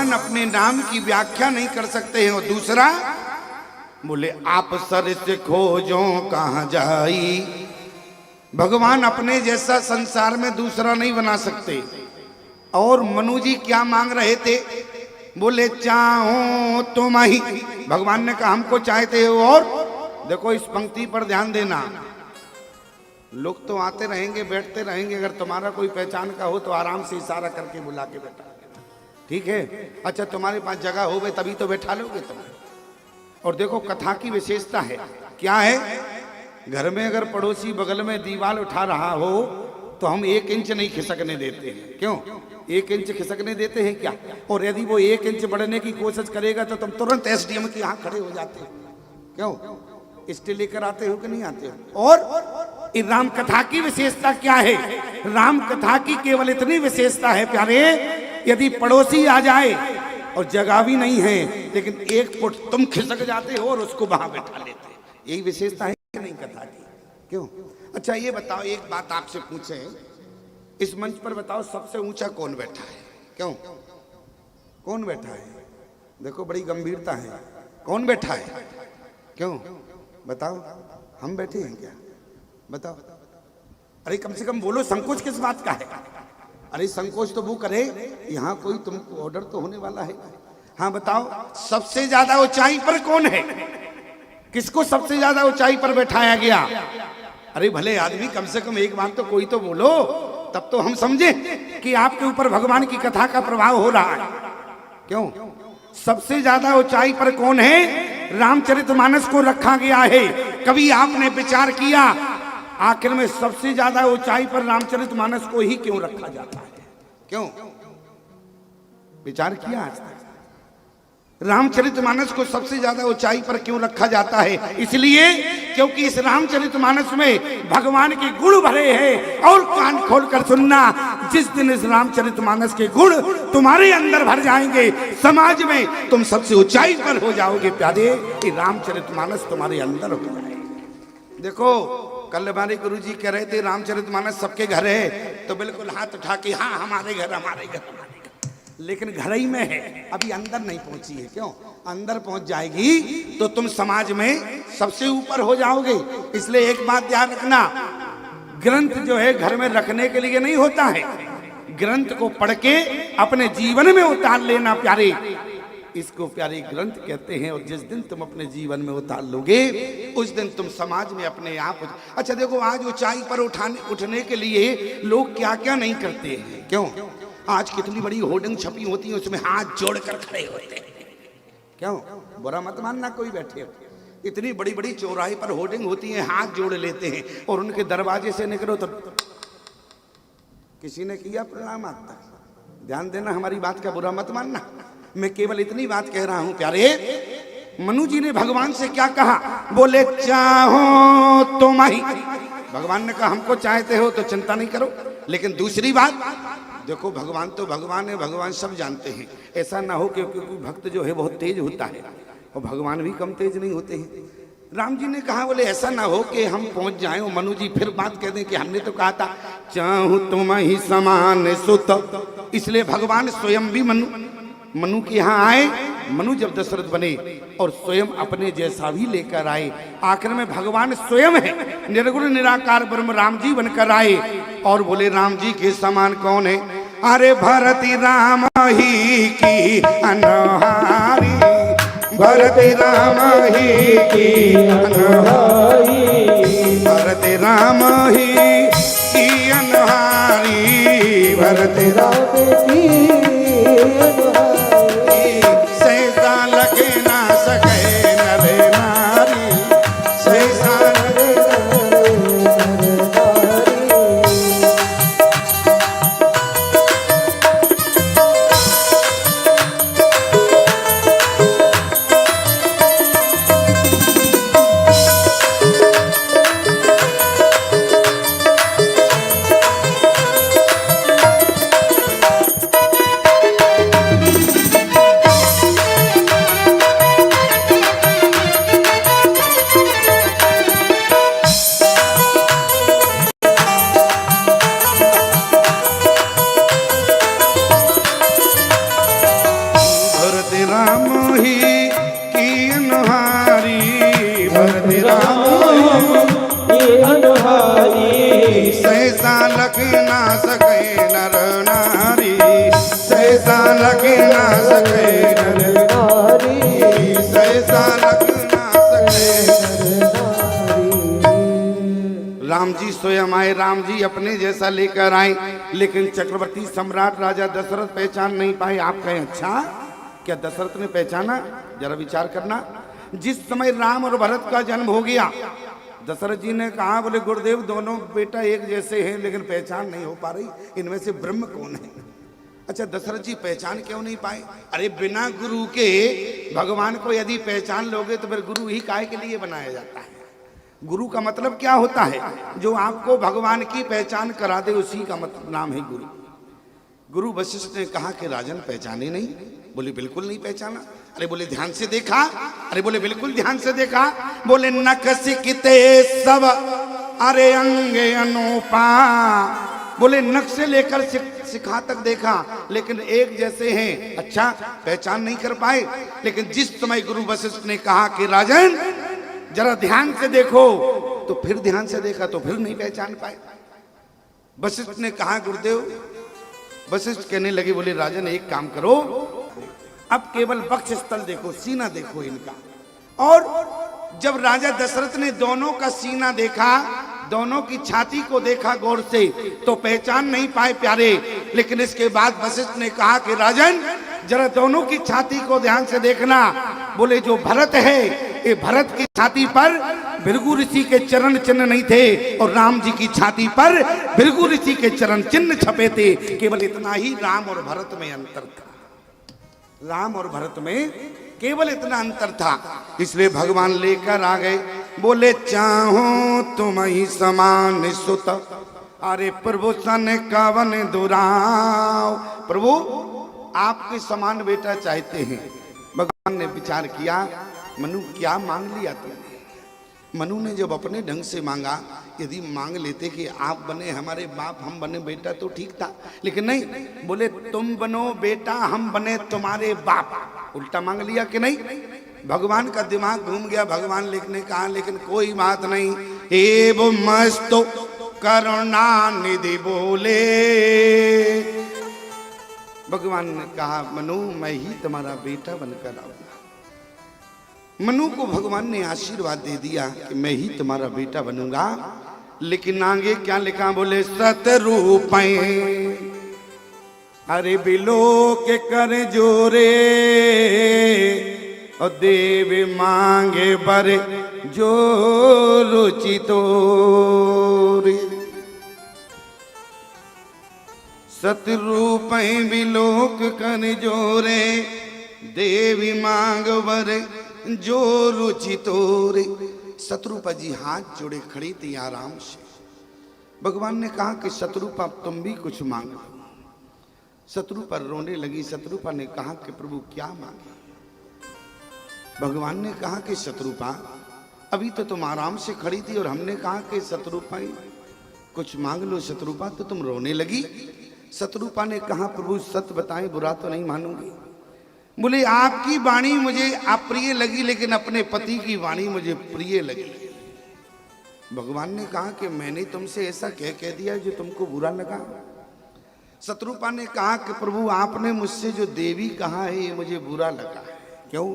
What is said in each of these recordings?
भगवान अपने नाम की व्याख्या नहीं कर सकते हैं। और दूसरा बोले आप सर से खोजो कहाँ जाई, भगवान अपने जैसा संसार में दूसरा नहीं बना सकते। और मनु जी क्या मांग रहे थे, बोले चाहो तुम ही, भगवान ने कहा हमको चाहते हो। और देखो इस पंक्ति पर ध्यान देना, लोग तो आते रहेंगे बैठते रहेंगे, अगर तुम्हारा कोई पहचान का हो तो आराम से इशारा करके बुला के बैठा, ठीक है। अच्छा तुम्हारे पास जगह हो गई तभी तो बैठा लोगे तुम। और देखो कथा की विशेषता है क्या है, घर में अगर पड़ोसी बगल में दीवार उठा रहा हो तो हम 1 इंच नहीं खिसकने देते हैं। क्यों 1 इंच खिसकने देते हैं क्या? और यदि वो 1 इंच बढ़ने की कोशिश करेगा तो तुम तुरंत एसडीएम के यहाँ खड़े हो जाते हो। क्यों स्टील लेकर आते हो कि नहीं आते हो? और राम कथा की विशेषता क्या है? राम कथा की केवल इतनी विशेषता है प्यारे, यदि पड़ोसी आ जाए और जगह भी नहीं है लेकिन 1 फुट तुम खिसक जाते हो और उसको वहां बैठा लेते, यही विशेषता है कि नहीं कथा की? क्यों? अच्छा ये बताओ, एक बात आपसे पूछे, इस मंच पर बताओ सबसे ऊंचा कौन बैठा है? क्यों कौन बैठा है? देखो बड़ी गंभीरता है, कौन बैठा है? क्यों बताओ, हम बैठे हैं क्या? बताओ। अरे कम से कम बोलो, संकोच किस बात का है? अरे संकोच तो वो करे, यहाँ कोई तुमको ऑर्डर तो होने वाला है। हाँ बताओ, सबसे ज्यादा ऊंचाई पर कौन है? किसको सबसे ज्यादा ऊंचाई पर बैठाया गया? अरे भले आदमी, कम से कम एक बात तो कोई तो बोलो, तब तो हम समझे कि आपके ऊपर भगवान की कथा का प्रभाव हो रहा है। क्यों सबसे ज्यादा ऊंचाई पर कौन है? रामचरितमानस को रखा गया है। कभी आपने विचार किया आखिर में सबसे ज्यादा ऊंचाई पर रामचरितमानस को ही क्यों रखा जाता है? क्यों विचार किया आज तक? रामचरितमानस को सबसे ज्यादा ऊंचाई पर क्यों रखा जाता है? इसलिए क्योंकि इस रामचरितमानस में भगवान के गुण भरे हैं। और कान खोलकर सुनना, जिस दिन इस रामचरितमानस के गुण तुम्हारे अंदर भर जाएंगे, समाज में तुम सबसे ऊंचाई पर हो जाओगे प्यारे, कि रामचरितमानस तुम्हारे अंदर हो जाए। देखो कल हमारे गुरु जी कह रहे थे रामचरितमानस सबके घर है, तो बिल्कुल हाथ उठा के हाँ हमारे घर हमारे घर, लेकिन घर ही में है, अभी अंदर नहीं पहुंची है। क्यों? अंदर पहुंच जाएगी तो तुम समाज में सबसे ऊपर हो जाओगे। इसलिए एक बात ध्यान रखना, ग्रंथ जो है घर में रखने के लिए नहीं होता है, ग्रंथ को पढ़ के अपने जीवन में उतार लेना प्यारे, इसको प्यारे ग्रंथ कहते हैं। और जिस दिन तुम अपने जीवन में उतार लोगे उस दिन तुम समाज में अपने आप। अच्छा देखो आज ऊंचाई पर उठने के लिए लोग क्या क्या नहीं करते हैं। क्यों? आज कितनी बड़ी होर्डिंग छपी होती है, उसमें हाथ जोड़कर खड़े होते हैं। क्यों? बुरा मत मानना कोई बैठे हो, इतनी बड़ी बड़ी चौराहे पर होर्डिंग होती है, हाथ जोड़ लेते हैं और उनके दरवाजे से निकलो तो किसी ने किया प्रणाम आज तक? ध्यान देना, हमारी बात का बुरा मत मानना, मैं केवल इतनी बात कह रहा हूं प्यारे। मनु जी ने भगवान से क्या कहा? बोले चाहो तुम ही, भगवान ने कहा हमको चाहते हो तो चिंता नहीं करो। लेकिन दूसरी बात देखो, भगवान तो भगवान है, भगवान सब जानते हैं। ऐसा ना हो क्योंकि भक्त जो है बहुत तेज होता है और भगवान भी कम तेज नहीं होते हैं। राम जी ने कहा बोले ऐसा ना हो कि हम पहुंच जाएं और मनु जी फिर बात कह दें कि हमने तो कहा था चाहूं तुम ही समान सुत। इसलिए भगवान स्वयं भी मनु के यहाँ आए। मनु जब दशरथ बने और स्वयं अपने जैसा भी लेकर आए, आखिर में भगवान स्वयं है, निर्गुण निराकार ब्रह्म राम जी बनकर आए और बोले राम जी के समान कौन है? अरे भरती राम ही की अनहारी, भरती राम ही की अनहारी, भरती राम ही की अनहारी, भरती राम की राम ही की अनुहारी, भरत राम ये अनुहारी, सहसा लख ना सके नर नारी, सहसा लख ना सके नर नारी, सहसा लख ना सके। राम जी स्वयं आए, राम जी अपने जैसा लेकर आए, लेकिन चक्रवर्ती सम्राट राजा दशरथ पहचान नहीं पाए। आप कहें अच्छा क्या दशरथ ने पहचाना? जरा विचार करना। जिस समय राम और भरत का जन्म हो गया, दशरथ जी ने कहा बोले गुरुदेव दोनों बेटा एक जैसे हैं लेकिन पहचान नहीं हो पा रही, इनमें से ब्रह्म कौन है? अच्छा दशरथ जी पहचान क्यों नहीं पाए? अरे बिना गुरु के भगवान को यदि पहचान लोगे तो फिर गुरु ही काहे के लिए बनाया जाता है? गुरु का मतलब क्या होता है? जो आपको भगवान की पहचान करा दे उसी का मतलब नाम है गुरु। गुरु वशिष्ठ ने कहा कि राजन पहचाने नहीं? बोले बिल्कुल नहीं पहचाना। अरे बोले ध्यान से देखा? अरे बोले बिल्कुल ध्यान से देखा। बोले नख सिकते सब अरे अंगे अनूपा, बोले नख से लेकर सिखा तक देखा लेकिन एक जैसे हैं। अच्छा पहचान नहीं कर पाए। लेकिन जिस समय गुरु वशिष्ठ ने कहा कि राजन जरा ध्यान से देखो, तो फिर ध्यान से देखा तो फिर नहीं पहचान पाए। वशिष्ठ ने कहा गुरुदेव, वशिष्ठ कहने लगे बोले राजन एक काम करो, अब केवल वक्ष स्थल देखो, सीना देखो इनका। और जब राजा दशरथ ने दोनों का सीना देखा, दोनों की छाती को देखा गौर से, तो पहचान नहीं पाए प्यारे। लेकिन इसके बाद वशिष्ठ ने कहा कि राजन जरा दोनों की छाती को ध्यान से देखना। बोले जो भरत है, ये भरत की छाती पर भृगु ऋषि के चरण चिन्ह नहीं थे और राम जी की छाती पर भृगु ऋषि के चरण चिन्ह छपे थे। केवल इतना ही राम और भरत में अंतर था। राम और भरत में केवल इतना अंतर था। इसलिए भगवान लेकर आ गए। बोले चाहो तुम ही समान सुत, अरे प्रभु सन कवन दुराव। प्रभु आपके समान बेटा चाहते हैं। भगवान ने विचार किया, मनु क्या मांग लिया तुमने? मनु ने जब अपने ढंग से मांगा, यदि मांग लेते कि आप बने हमारे बाप हम बने बेटा तो ठीक था, लेकिन नहीं, बोले तुम बनो बेटा हम बने तुम्हारे बाप। उल्टा मांग लिया कि नहीं? भगवान का दिमाग घूम गया। भगवान लिखने कहा लेकिन कोई बात नहीं। एव मस्तो करुणा निधि बोले, भगवान ने कहा मनु मैं ही तुम्हारा बेटा बनकर आऊंगा। मनु को भगवान ने आशीर्वाद दे दिया कि मैं ही तुम्हारा बेटा बनूंगा। लेकिन आगे क्या लिखा? बोले सतरूपै अरे बिलो के कर जोरे, और देव मांगे बर जो रुचि तोरे। सतरूपै बिलोक कर जोरे, देवी मांग बर जो रुचि तोरे। शत्रुपा जी हाथ जोड़े खड़ी थी आराम से। भगवान ने कहा कि शत्रुपा तुम भी कुछ मांगो। शत्रुपा रोने लगी। शत्रुपा ने कहा कि प्रभु क्या मांगे? भगवान ने कहा कि शत्रुपा अभी तो तुम आराम से खड़ी थी और हमने कहा कि शत्रुपा कुछ मांग लो। शत्रुपा तो तुम रोने लगी। शत्रुपा ने कहा प्रभु सत्य बताएं, बुरा तो नहीं मानूंगी। बोले आपकी वाणी मुझे अप्रिय लगी लेकिन अपने पति की वाणी मुझे प्रिय लगी। भगवान ने कहा कि मैंने तुमसे ऐसा कह दिया जो तुमको बुरा लगा? शत्रुपा ने कहा कि प्रभु आपने मुझसे जो देवी कहा है ये मुझे बुरा लगा है। क्यों?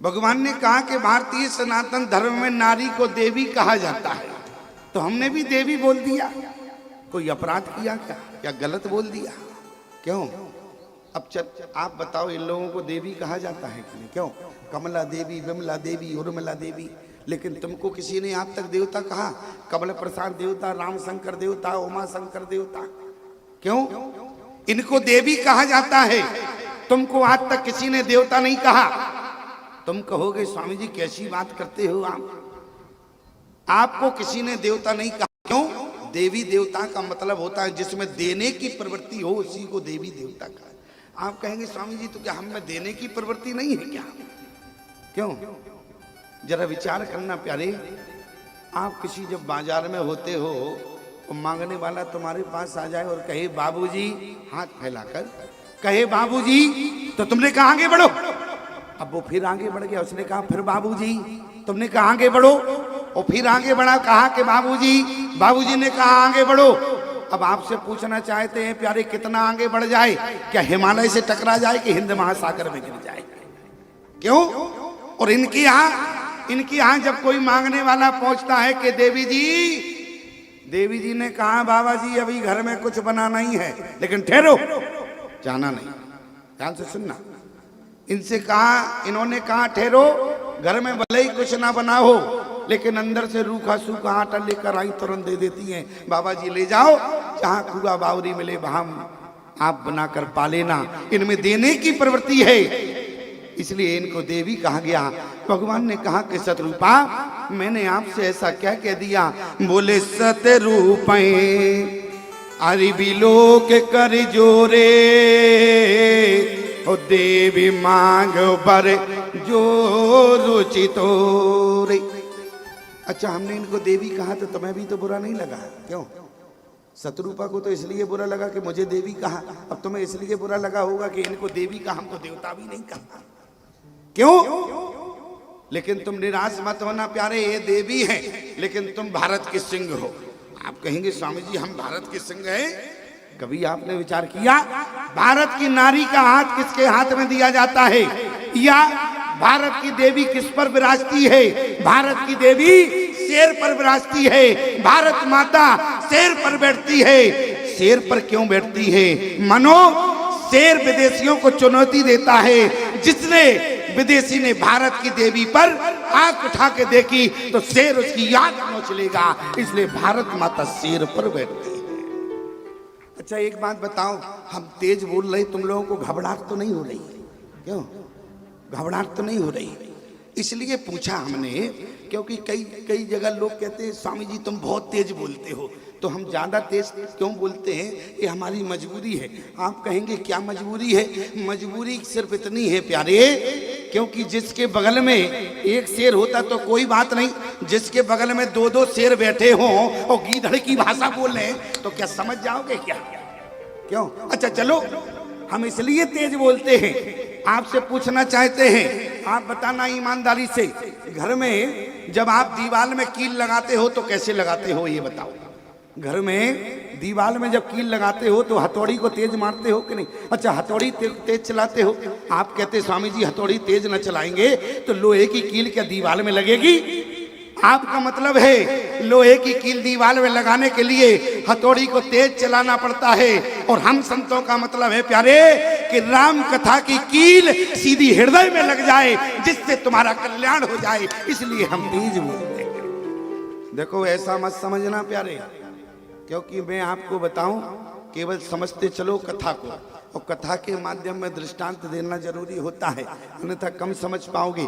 भगवान ने कहा कि भारतीय सनातन धर्म में नारी को देवी कहा जाता है, तो हमने भी देवी बोल दिया। कोई अपराध किया क्या? क्या गलत बोल दिया? क्यों? अब आप बताओ इन लोगों को देवी कहा जाता है कि नहीं? क्यों? कमला देवी, विमला देवी, उर्मिला देवी, लेकिन तुमको किसी ने आज तक देवता कहा? कमल प्रसाद देवता, राम शंकर देवता, उमा शंकर देवता। क्यों? इनको देवी कहा जाता है। तुमको आज तक किसी ने देवता नहीं कहा। तुम कहोगे स्वामी जी कैसी बात करते हो आप? आपको किसी ने देवता नहीं कहा। क्यों? देवी देवता का मतलब होता है जिसमें देने की प्रवृत्ति हो, उसी को देवी देवता कहा। आप कहेंगे स्वामी जी तो क्या हम में देने की प्रवृत्ति नहीं है क्या? क्यों? जरा विचार करना प्यारे। आप किसी जब बाजार में होते हो तो मांगने वाला तुम्हारे पास आ जाए और कहे बाबूजी, हाथ फैलाकर कहे बाबूजी तो तुमने कहा आगे बढ़ो। अब वो फिर आगे बढ़ गया, उसने कहा फिर बाबूजी तुमने कहा आगे बढ़ो, और फिर आगे बढ़ा, कहा कि बाबूजी ने कहा आगे बढ़ो। अब आपसे पूछना चाहते हैं प्यारे, कितना आगे बढ़ जाए? क्या हिमालय से टकरा जाए कि हिंद महासागर में गिर जाए? क्यों? और इनकी यहाँ जब कोई मांगने वाला पहुंचता है कि देवी जी ने कहा बाबा जी अभी घर में कुछ बनाना ही है, लेकिन ठहरो, जाना नहीं। ध्यान से सुनना, इन्होंने कहा ठहरो, घर में भले ही कुछ ना बना हो, लेकिन अंदर से रूखा सूखा आटा लेकर आई तुरंत दे देती हैं। बाबा जी ले जाओ, जहां कुआ बावरी मिले वहां आप बनाकर पा लेना। इनमें देने की प्रवृत्ति है, इसलिए इनको देवी कहा गया। भगवान ने कहा कि सतरूपा मैंने आपसे ऐसा क्या कह दिया? बोले सतरूपे अरि बिलो के कर जोरे, ओ देवी मांग बर जो रुचि तोरे। अच्छा, हमने इनको देवी कहा तो तुम्हें भी तो बुरा नहीं लगा? क्यों? सतरूपा को तो इसलिए बुरा लगा कि मुझे देवी कहा, अब तुम्हें इसलिए बुरा लगा होगा कि इनको देवी कहा, हमको देवता भी नहीं कहा। क्यों? लेकिन तुम निराश मत होना प्यारे, ये देवी है लेकिन तुम भारत के सिंह हो। आप कहेंगे स्वामी जी हम भारत के सिंह हैं? कभी आपने विचार किया भारत की नारी का हाथ किसके हाथ में दिया जाता है, या भारत की देवी किस पर विराजती है? भारत की देवी शेर पर विराजती है। भारत माता शेर पर बैठती है। शेर पर क्यों बैठती है? मानो शेर विदेशियों को चुनौती देता है। जिसने विदेशी ने भारत की देवी पर आंख उठा के देखी तो शेर उसकी याद नोच लेगा, इसलिए भारत माता शेर पर बैठती है। अच्छा एक बात बताओ, हम तेज बोल रहे, तुम लोगों को घबराहट तो नहीं हो रही? क्यों घबराहट तो नहीं हो रही? इसलिए पूछा हमने क्योंकि कई जगह लोग कहते हैं स्वामी जी तुम बहुत तेज बोलते हो। तो हम ज़्यादा तेज क्यों बोलते हैं? ये हमारी मजबूरी है। आप कहेंगे क्या मजबूरी है? मजबूरी सिर्फ इतनी है प्यारे, क्योंकि जिसके बगल में एक शेर होता तो कोई बात नहीं, जिसके बगल में दो दो शेर बैठे हों और गीदड़ की भाषा बोल रहे हैं तो क्या समझ जाओगे क्या? क्यों? अच्छा चलो, हम इसलिए तेज बोलते हैं। आपसे पूछना चाहते हैं, आप बताना ईमानदारी से, घर में जब आप दीवार में कील लगाते हो तो कैसे लगाते हो ये बताओ? घर में दीवार में जब कील लगाते हो तो हथौड़ी को तेज मारते हो कि नहीं? अच्छा हथौड़ी तेज चलाते हो? आप कहते स्वामी जी हथौड़ी तेज न चलाएंगे तो लोहे की कील क्या दीवार में लगेगी? आपका मतलब है लोहे की कील दीवार में लगाने के लिए हथौड़ी को तेज चलाना पड़ता है। और हम संतों का मतलब है प्यारे कि राम कथा की कील सीधी हृदय में लग जाए, जिससे तुम्हारा कल्याण हो जाए, इसलिए हम तेज बोलते हैं। देखो ऐसा मत समझना प्यारे, क्योंकि मैं आपको बताऊं केवल समझते चलो कथा को, और कथा के माध्यम में दृष्टांत देना जरूरी होता है, अन्यथा कम समझ पाओगे।